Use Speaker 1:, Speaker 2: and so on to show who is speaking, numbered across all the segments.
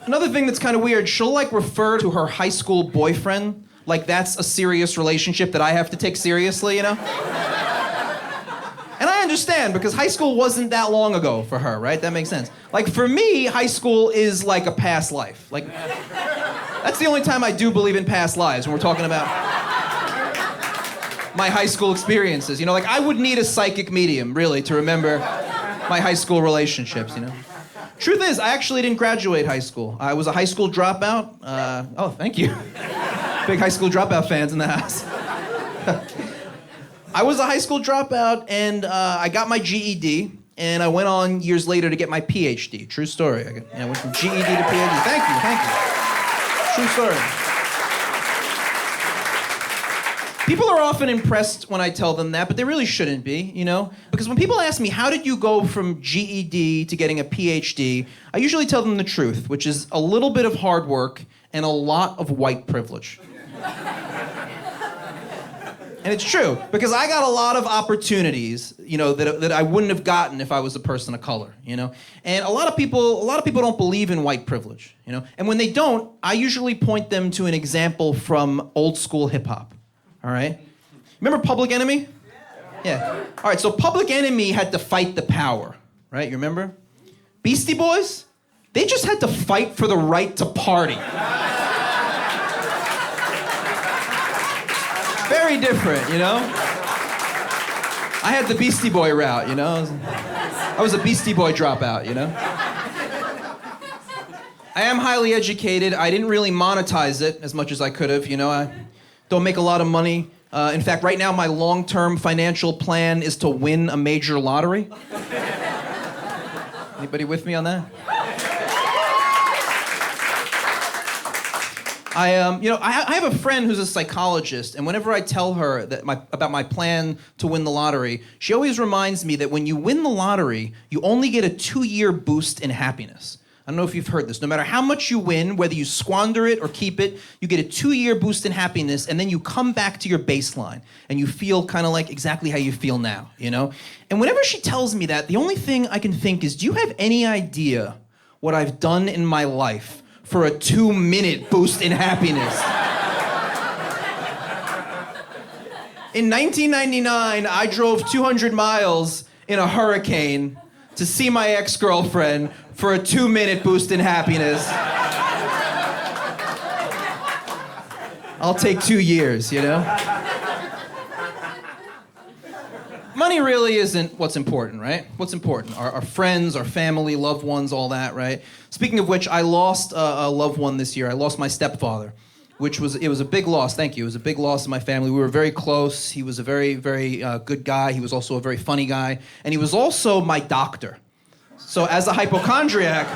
Speaker 1: Another thing that's kind of weird, she'll like refer to her high school boyfriend like that's a serious relationship that I have to take seriously, you know? And I understand, because high school wasn't that long ago for her, right? That makes sense. Like, for me, high school is like a past life. Like, that's the only time I do believe in past lives, when we're talking about my high school experiences. You know, like, I would need a psychic medium, really, to remember my high school relationships, you know? Truth is, I actually didn't graduate high school. I was a high school dropout. Oh, thank you. Big high school dropout fans in the house. I was a high school dropout, and I got my GED, and I went on years later to get my PhD. True story. I went from GED to PhD. Thank you. True story. People are often impressed when I tell them that, but they really shouldn't be, you know? Because when people ask me, how did you go from GED to getting a PhD, I usually tell them the truth, which is a little bit of hard work and a lot of white privilege. And it's true, because I got a lot of opportunities, you know, that I wouldn't have gotten if I was a person of color, you know? And a lot of people don't believe in white privilege, you know? And when they don't, I usually point them to an example from old school hip hop, all right? Remember Public Enemy? Yeah. All right, so Public Enemy had to fight the power, right? You remember? Beastie Boys? They just had to fight for the right to party. Very different, you know? I had the Beastie Boy route, you know? I was a Beastie Boy dropout, you know? I am highly educated. I didn't really monetize it as much as I could have, you know? I don't make a lot of money. In fact, right now, my long-term financial plan is to win a major lottery. Anybody with me on that? I have a friend who's a psychologist, and whenever I tell her that about my plan to win the lottery, she always reminds me that when you win the lottery, you only get a 2-year boost in happiness. I don't know if you've heard this. No matter how much you win, whether you squander it or keep it, you get a 2-year boost in happiness, and then you come back to your baseline, and you feel kind of like exactly how you feel now, you know? And whenever she tells me that, the only thing I can think is, do you have any idea what I've done in my life for a 2-minute boost in happiness? In 1999, I drove 200 miles in a hurricane to see my ex-girlfriend for a 2-minute boost in happiness. I'll take 2 years, you know? Money really isn't what's important, right? What's important? Our friends, our family, loved ones, all that, right? Speaking of which, I lost a loved one this year. I lost my stepfather, it was a big loss. Thank you. It was a big loss in my family. We were very close. He was a very, very good guy. He was also a very funny guy. And he was also my doctor. So as a hypochondriac,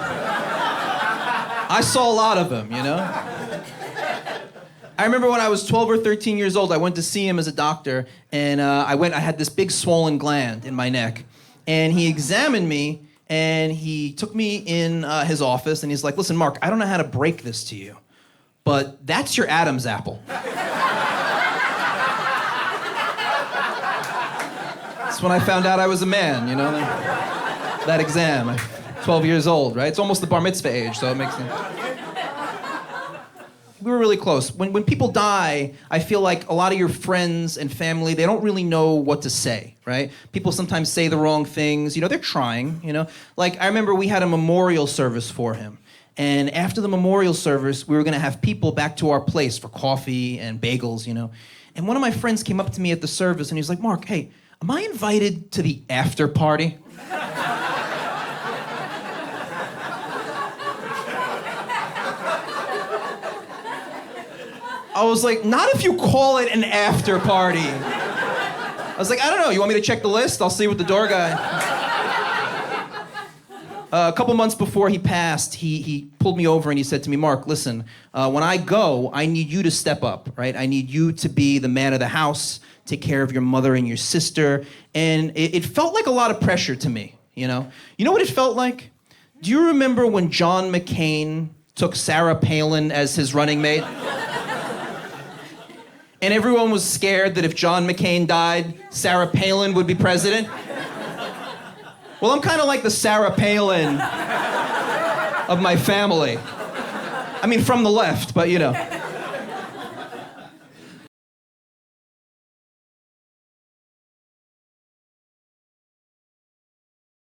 Speaker 1: I saw a lot of him, you know? I remember when I was 12 or 13 years old, I went to see him as a doctor, and I had this big swollen gland in my neck. And he examined me, and he took me in his office, and he's like, listen, Mark, I don't know how to break this to you, but that's your Adam's apple. That's when I found out I was a man, you know? That exam, I'm 12 years old, right? It's almost the bar mitzvah age, so it makes sense. We were really close. When people die, I feel like a lot of your friends and family, they don't really know what to say, right? People sometimes say the wrong things. You know, they're trying, you know? Like, I remember we had a memorial service for him. And after the memorial service, we were gonna have people back to our place for coffee and bagels, you know? And one of my friends came up to me at the service and he was like, Mark, hey, am I invited to the after party? I was like, not if you call it an after party. I was like, I don't know, you want me to check the list? I'll see with the door guy. A couple months before he passed, he pulled me over and he said to me, Mark, listen, when I go, I need you to step up, right? I need you to be the man of the house, take care of your mother and your sister. And it felt like a lot of pressure to me, you know? You know what it felt like? Do you remember when John McCain took Sarah Palin as his running mate? And everyone was scared that if John McCain died, Sarah Palin would be president? Well, I'm kind of like the Sarah Palin of my family. I mean, from the left, but you know.